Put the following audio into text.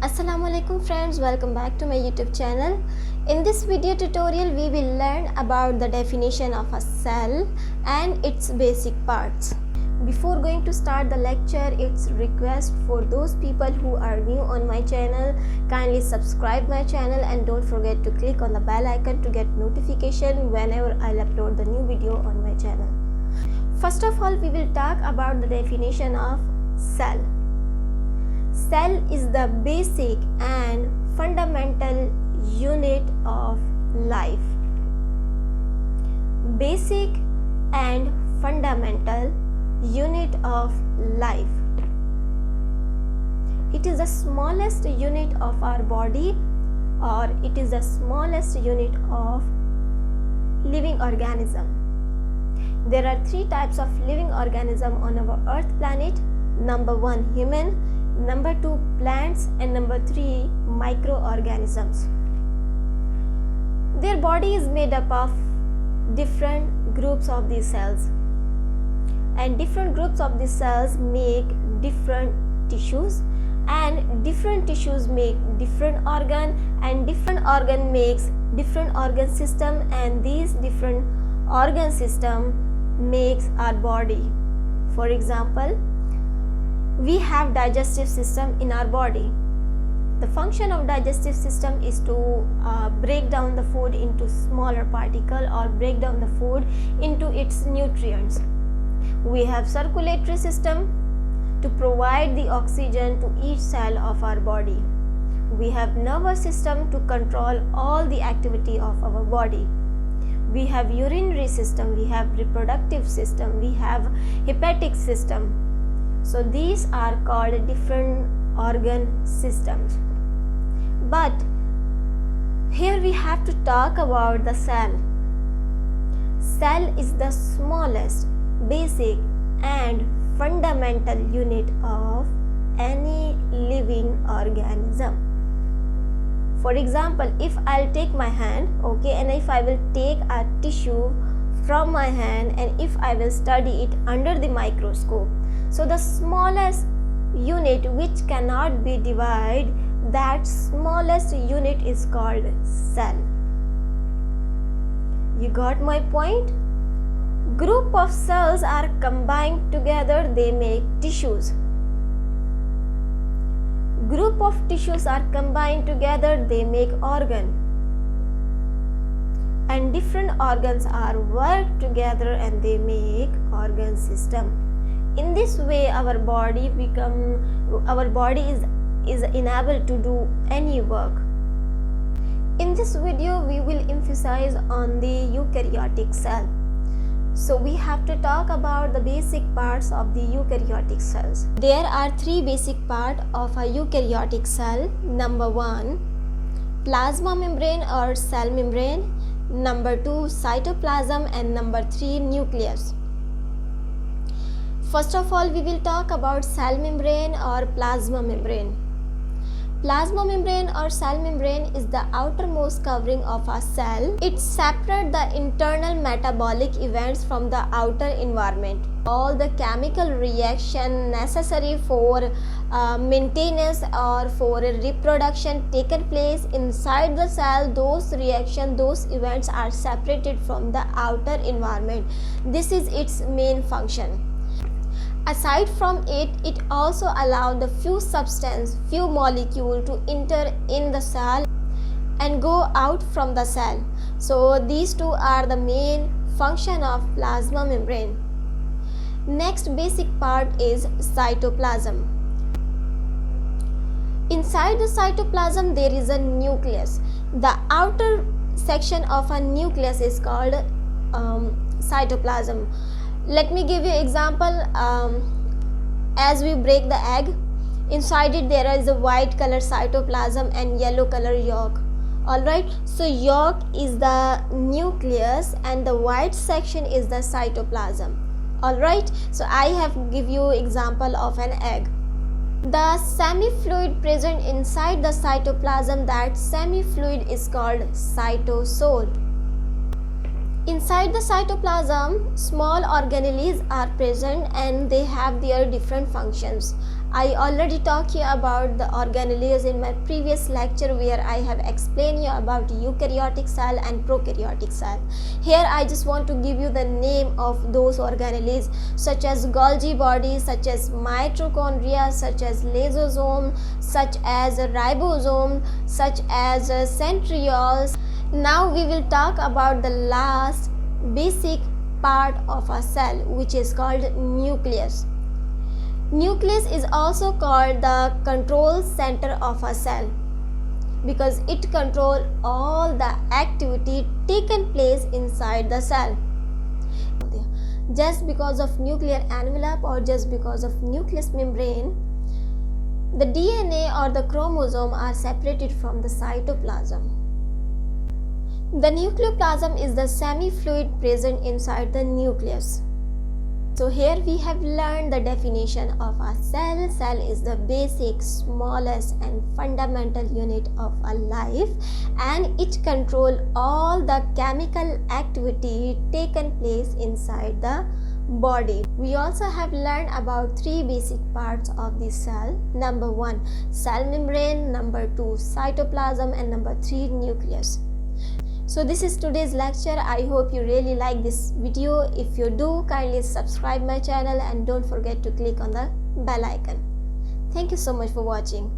Assalamualaikum friends, welcome back to my YouTube channel. In this video tutorial we will learn about the definition of a cell and its basic parts. Before going to start the lecture, it's request for those people who are new on my channel, kindly subscribe my channel and don't forget to click on the bell icon to get notification whenever I'll upload the new video on my channel. First of all, we will talk about the definition of cell. Cell is the basic and fundamental unit of life. Basic and fundamental unit of life. It is the smallest unit of our body, or it is the smallest unit of living organism. There are three types of living organism on our earth planet. Number 1, human. Number 2, plants, and number 3, microorganisms. Their body is made up of different groups of these cells, and different groups of these cells make different tissues, and different tissues make different organ, and different organ makes different organ system, and these different organ system makes our body. For example, we have digestive system in our body. The function of digestive system is to break down the food into smaller particle or break down the food into its nutrients. We have circulatory system to provide the oxygen to each cell of our body. We have nervous system to control all the activity of our body. We have urinary system, we have reproductive system, we have hepatic system. So these are called different organ systems. But here we have to talk about the cell. Cell is the smallest, basic and fundamental unit of any living organism. For example, if I'll take my hand, and if I will take a tissue from my hand and if I will study it under the microscope, so the smallest unit which cannot be divided, that smallest unit is called cell. You got my point? Group of cells are combined together, they make tissues. Group of tissues are combined together, they make organ. And different organs are worked together and they make organ system. In this way our body is enabled to do any work. In this video we will emphasize on the eukaryotic cell. So we have to talk about the basic parts of the eukaryotic cells. There are three basic parts of a eukaryotic cell. Number 1, plasma membrane or cell membrane. Number 2, cytoplasm, and number 3, nucleus. First of all, we will talk about cell membrane or plasma membrane. Plasma membrane or cell membrane is the outermost covering of a cell. It separates the internal metabolic events from the outer environment. All the chemical reaction necessary for maintenance or for reproduction taken place inside the cell, those reactions, those events are separated from the outer environment. This is its main function. Aside from it, it also allows the few substance, few molecule to enter in the cell and go out from the cell. So these two are the main function of plasma membrane. Next basic part is cytoplasm. Inside the cytoplasm there is a nucleus. The outer section of a nucleus is called cytoplasm. Let me give you example. As we break the egg, inside it there is a white color cytoplasm and yellow color yolk. Alright, so yolk is the nucleus and the white section is the cytoplasm. Alright, so I have give you example of an egg. The semi-fluid present inside the cytoplasm, that semi-fluid is called cytosol. Inside the cytoplasm, small organelles are present and they have their different functions. I already talked you about the organelles in my previous lecture, where I have explained you about eukaryotic cell and prokaryotic cell. Here I just want to give you the name of those organelles, such as Golgi body, such as mitochondria, such as lysosome, such as ribosome, such as centrioles. Now we will talk about the last basic part of a cell, which is called nucleus. Nucleus is also called the control center of a cell because it controls all the activity taken place inside the cell. Just because of nuclear envelope or just because of nucleus membrane, the DNA or the chromosome are separated from the cytoplasm. The nucleoplasm is the semi-fluid present inside the nucleus. So here we have learned the definition of a cell. Cell is the basic, smallest and fundamental unit of a life, and it controls all the chemical activity taken place inside the body. We also have learned about three basic parts of the cell. Number 1, cell membrane, number 2, cytoplasm, and number 3, nucleus. So this is today's lecture. I hope you really like this video. If you do, kindly subscribe my channel and don't forget to click on the bell icon. Thank you so much for watching.